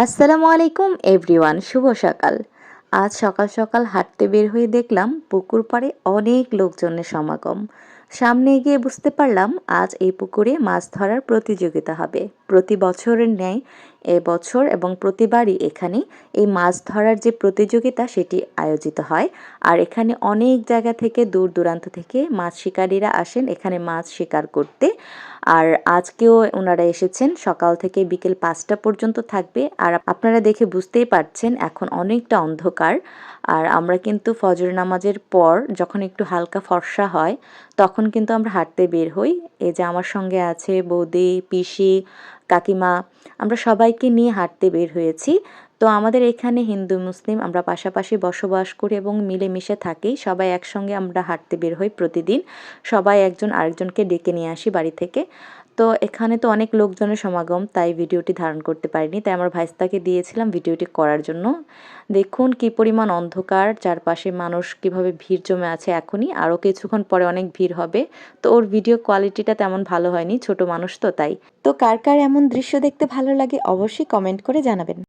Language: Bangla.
আসসালামু আলাইকুম এভরিওয়ান, শুভ সকাল। আজ সকাল সকাল হাঁটতে বের হয়ে দেখলাম পুকুর পাড়ে অনেক লোকজনের সমাগম। সামনে গিয়ে বুঝতে পারলাম আজ এই পুকুরে মাছ ধরার প্রতিযোগিতা হবে। প্রতি বছরের ন্যায় এবছর এবং প্রতিবারই এখানে এই মাছ ধরার যে প্রতিযোগিতা সেটি আয়োজিত হয়। আর এখানে অনেক জায়গা থেকে দূর দূরান্ত থেকে মাছ শিকারীরা আসেন এখানে মাছ শিকার করতে। আর আজকেও ওনারা এসেছেন, সকাল থেকে বিকেল ৫টা পর্যন্ত থাকবে। আর আপনারা দেখে বুঝতেই পারছেন এখন অনেকটা অন্ধকার। আর আমরা কিন্তু ফজর নামাজের পর যখন একটু হালকা ফর্সা হয় তখন কিন্তু আমরা হাঁটতে বের হই। এই যে আমার সঙ্গে আছে বৌদি, পিসি, কাকিমা, আমরা সবাইকে নিয়ে হাঁটতে বের হয়েছি। তো আমাদের এখানে হিন্দু মুসলিম আমরা পাশাপাশি বসবাস করি এবং মিলেমিশে থাকি। সবাই একসঙ্গে আমরা হাঁটতে বের হই প্রতিদিন। সবাই একজন আরেকজনকে ডেকে নিয়ে আসি বাড়ি থেকে। তো এখানে তো অনেক লোকজনের সমাগম, তাই ভিডিওটি ধারণ করতে পারিনি, তাই আমার ভাইস্তাকে দিয়েছিলাম ভিডিওটি করার জন্য। দেখুন কি পরিমাণ অন্ধকার, চারপাশে মানুষ কিভাবে ভিড় জমে আছে। এখনই আরও কিছুক্ষণ পরে অনেক ভিড় হবে। তো ওর ভিডিও কোয়ালিটিটা তেমন ভালো হয়নি, ছোট মানুষ তো তাই। তো কার কার এমন দৃশ্য দেখতে ভালো লাগে অবশ্যই কমেন্ট করে জানাবেন।